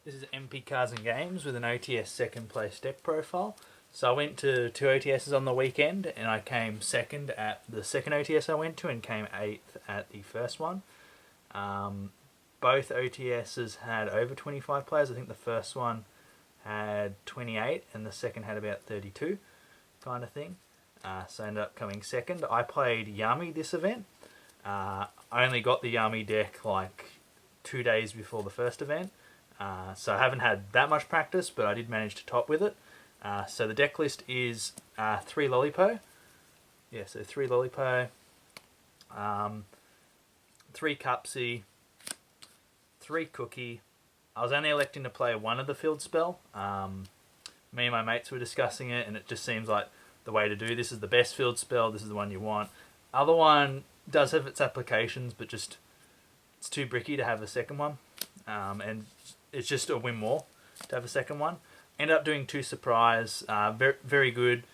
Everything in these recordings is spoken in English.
This is MP Cars and Games with an OTS second place deck profile. So I went to 2 OTSs on the weekend and I came second at the second OTS I went to and came 8th at the first one. Both OTSs had over 25 players. I think the first one had 28 and the second had about 32 kind of thing. So I ended up coming second. I played Yami this event. I only got the Yami deck like 2 days before the first event. So I haven't had that much practice, but I did manage to top with it. So the deck list is 3 Lollipo. Yeah, so 3 Lollipo, 3 Cupsy, 3 Cookie. I was only electing to play one of the field spell. Me and my mates were discussing it, and it just seems like the way to do this is the best field spell. This is the one you want. Other one does have its applications, but just it's too bricky to have a second one. And it's just a win more to have a second one. End up doing 2 Surprise. Very good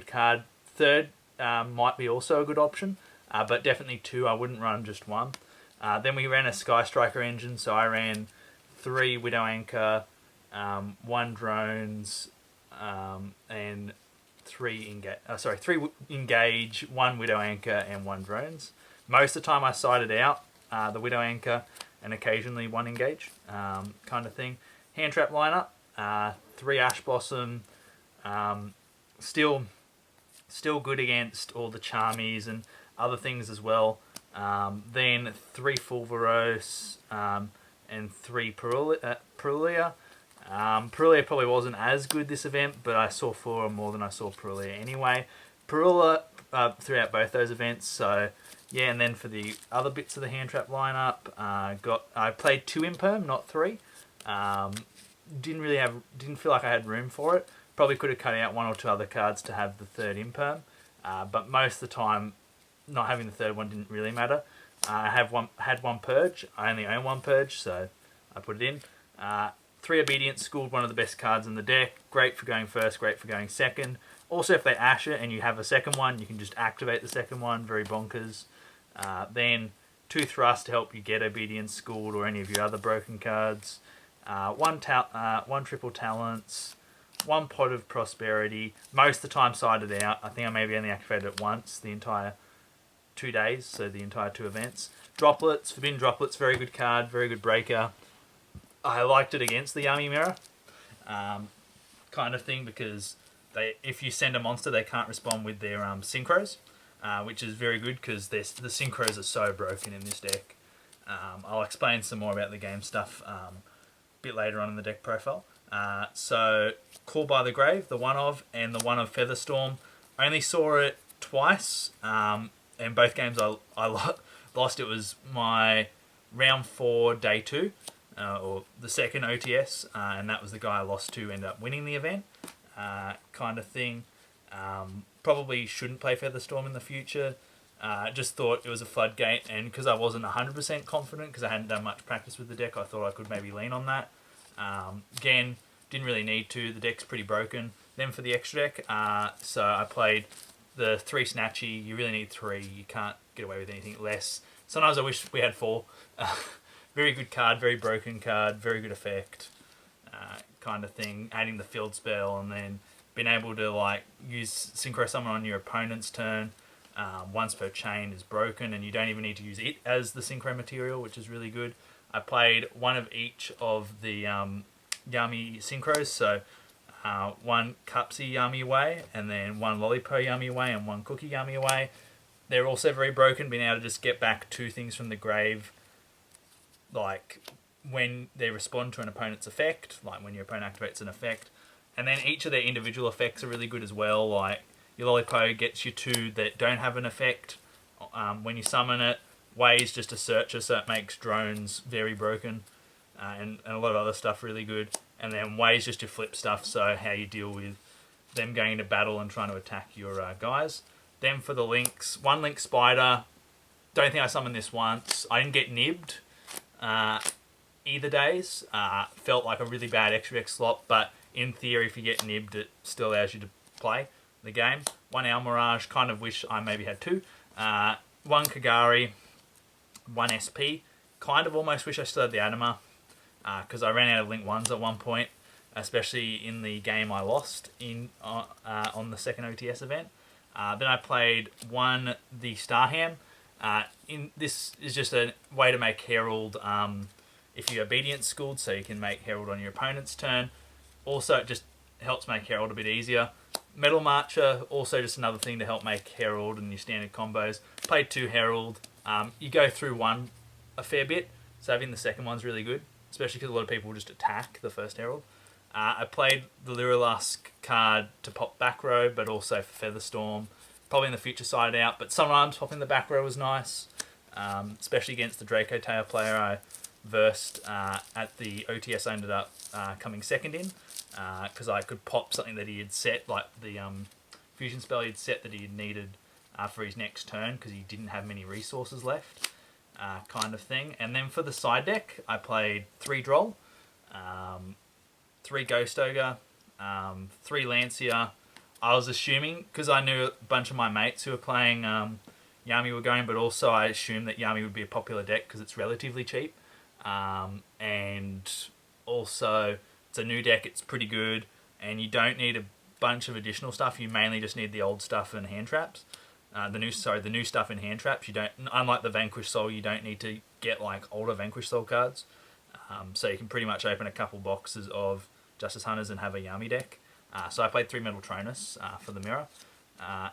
card. Third might be also a good option, but definitely 2. I wouldn't run just 1. Then we ran a Sky Striker engine, so I ran 3 Widow Anchor, 1 Drones, and 3 Engage, 1 Widow Anchor, and 1 Drones. Most of the time I sided out the Widow Anchor and occasionally 1 Engage kind of thing. Hand Trap lineup, 3 Ash Blossom, still good against all the Charmies and other things as well. Then 3 Fulveros and 3 Perulia. Perulia probably wasn't as good this event, but I saw 4 more than I saw Perulia anyway. Perulia throughout both those events, so yeah. And then for the other bits of the hand trap lineup, I played 2 Imperm, not 3. Didn't feel like I had room for it. Probably could have cut out 1 or 2 other cards to have the 3rd Imperm, but most of the time, not having the 3rd one didn't really matter. I had one Purge. I only own 1 Purge, so I put it in. 3 Obedience, Schooled, one of the best cards in the deck. Great for going first, great for going second. Also, if they ash it and you have a second one, you can just activate the second one. Very bonkers. Then 2 Thrust to help you get Obedience, Schooled, or any of your other broken cards. 1 Triple Talents. 1 Pot of Prosperity. Most of the time sided out. I think I maybe only activated it once the entire 2 days, so the entire 2 events. Droplets, Forbidden Droplets, very good card, very good breaker. I liked it against the Yami Mirror kind of thing, because if you send a monster, they can't respond with their synchros, which is very good because the synchros are so broken in this deck. I'll explain some more about the game stuff a bit later on in the deck profile. So Call by the Grave, the one of, and the one of Featherstorm. I only saw it twice, and both games I lost. It was my round 4, day 2. Or the second OTS, and that was the guy I lost to end up winning the event, kind of thing. Probably shouldn't play Featherstorm in the future. Just thought it was a floodgate, and because I wasn't 100% confident, because I hadn't done much practice with the deck, I thought I could maybe lean on that. Again, didn't really need to. The deck's pretty broken. Then for the extra deck, so I played the 3 Snatchy. You really need 3. You can't get away with anything less. Sometimes I wish we had 4. Very good card, very broken card, very good effect, kind of thing. Adding the field spell and then being able to like use Synchro Summon on your opponent's turn once per chain is broken, and you don't even need to use it as the Synchro material, which is really good. I played 1 of each of the Yami Synchros, so 1 Cupsy Yami Way, and then 1 Lollipo Yami Way, and 1 Cookie Yami Way. They're also very broken, being able to just get back 2 things from the grave, like when they respond to an opponent's effect, like when your opponent activates an effect. And then each of their individual effects are really good as well, like your Lollipo gets you 2 that don't have an effect when you summon it. Way's just a searcher, so it makes drones very broken, and a lot of other stuff really good. And then Way's just your flip stuff, so how you deal with them going into battle and trying to attack your guys. Then for the links, 1 Link Spider. Don't think I summoned this once. I didn't get nibbed either days. Felt like a really bad extra X slot, but in theory, if you get nibbed, it still allows you to play the game. 1 Almirage, kind of wish I maybe had 2. 1 Kagari, 1 SP. Kind of almost wish I still had the Anima. because I ran out of Link 1s at one point, especially in the game I lost on the second OTS event. Then I played the Starham. This is just a way to make Herald if you're obedience schooled, so you can make Herald on your opponent's turn. Also, it just helps make Herald a bit easier. Metal Marcher, also just another thing to help make Herald and your standard combos. Played 2 Herald. You go through one a fair bit, so having the second one's really good, especially because a lot of people just attack the first Herald. I played the Lyrilusk card to pop back row, but also for Featherstorm. Probably in the future side out, but sometimes popping the back row was nice, especially against the Draco Tail player I versed at the OTS. I ended up coming second in, because I could pop something that he had set, like the fusion spell he had set that he had needed for his next turn, because he didn't have many resources left, kind of thing. And then for the side deck, I played 3 Droll, 3 Ghost Ogre, 3 Lancia. I was assuming, because I knew a bunch of my mates who were playing Yami were going, but also I assumed that Yami would be a popular deck because it's relatively cheap. And also, it's a new deck, it's pretty good, and you don't need a bunch of additional stuff. You mainly just need the old stuff and hand traps. The new stuff and hand traps. You don't, unlike the Vanquish Soul, you don't need to get like older Vanquish Soul cards. So you can pretty much open a couple boxes of Justice Hunters and have a Yami deck. So I played 3 Metal Tronus for the mirror,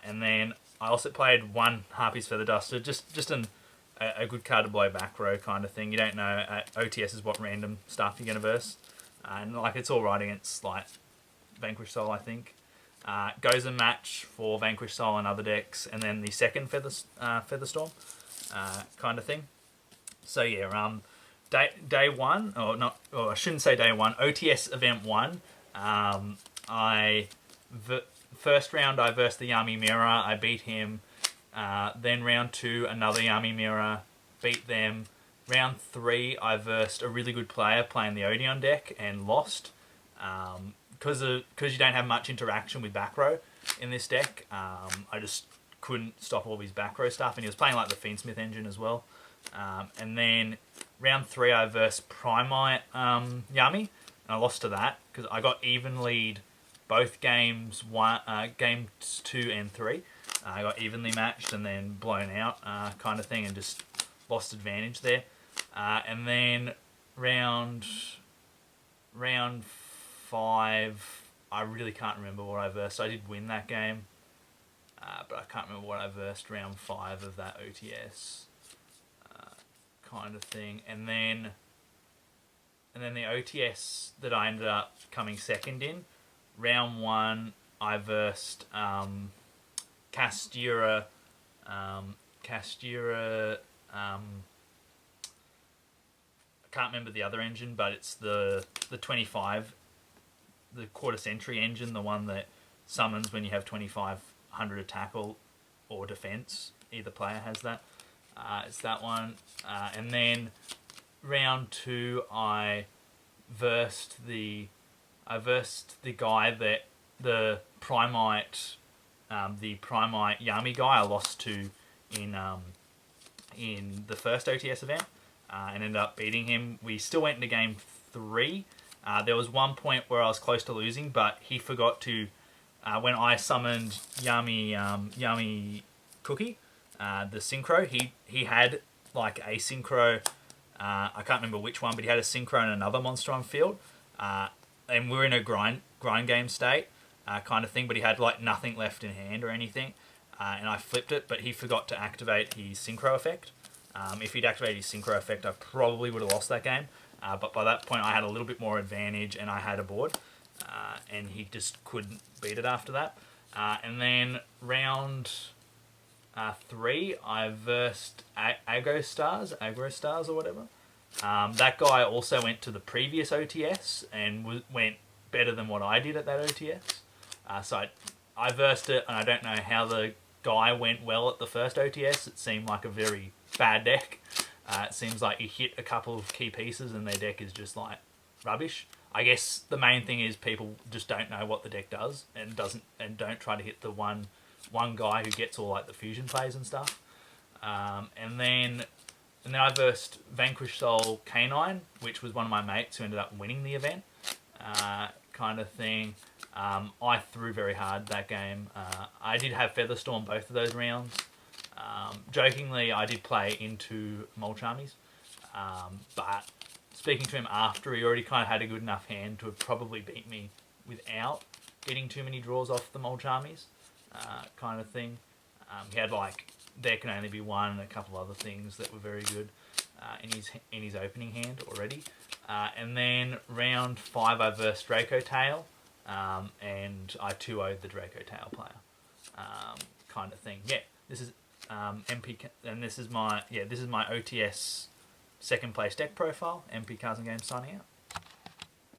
and then I also played 1 Harpy's Feather Duster, just a good card to blow back row kind of thing. You don't know OTS is what random stuff you're gonna verse, and like it's all right against like Vanquish Soul, I think. Goes and match for Vanquish Soul and other decks, and then the second Featherstorm kind of thing. So yeah, day 1, or I shouldn't say day 1. OTS event 1. First round I versed the Yami Mirror, I beat him. Then round 2, another Yami Mirror, beat them. Round 3, I versed a really good player playing the Odeon deck and lost. Because you don't have much interaction with back row in this deck, I just couldn't stop all his back row stuff, and he was playing like the Fiendsmith engine as well. And then round 3, I versed Primite Yami, and I lost to that because I got even lead both games 2 and 3. I got evenly matched and then blown out kind of thing, and just lost advantage there. And then round 5, I really can't remember what I versed. I did win that game, but I can't remember what I versed round 5 of that OTS kind of thing. And then the OTS that I ended up coming second in, round 1, I versed Castira. I can't remember the other engine, but it's the 25, the quarter century engine, the one that summons when you have 2500 attack or defense. Either player has that. It's that one. And then round 2, I versed the guy that the Primite Yami guy I lost to in the first OTS event, and ended up beating him. We still went into game 3. There was one point where I was close to losing, but he forgot to when I summoned Yami Cookie, the synchro. He had like a synchro. I can't remember which one, but he had a synchro and another monster on field, and we were in a grind game state kind of thing. But he had like nothing left in hand or anything, and I flipped it. But he forgot to activate his synchro effect. If he'd activated his synchro effect, I probably would have lost that game. But by that point, I had a little bit more advantage, and I had a board, and he just couldn't beat it after that. And then round 3, I versed Agro Stars or whatever. That guy also went to the previous OTS and went better than what I did at that OTS. So I versed it, and I don't know how the guy went well at the first OTS. It seemed like a very bad deck. It seems like you hit a couple of key pieces and their deck is just like rubbish. I guess the main thing is people just don't know what the deck does and don't try to hit the one guy who gets all like the fusion plays and stuff. And then And then I versed Vanquish Soul Canine, which was one of my mates who ended up winning the event, kind of thing. I threw very hard that game. I did have Featherstorm both of those rounds. Jokingly, I did play into Mulch Armies, but speaking to him after, he already kind of had a good enough hand to have probably beat me without getting too many draws off the Mulch Armies, kind of thing. He had like there can only be one and a couple other things that were very good in his opening hand already. And then round 5 I versed Draco Tail, and I 2-0'd the Draco Tail player, kind of thing. Yeah, this is MP, and this is my OTS second place deck profile. MP Cards and Games signing out.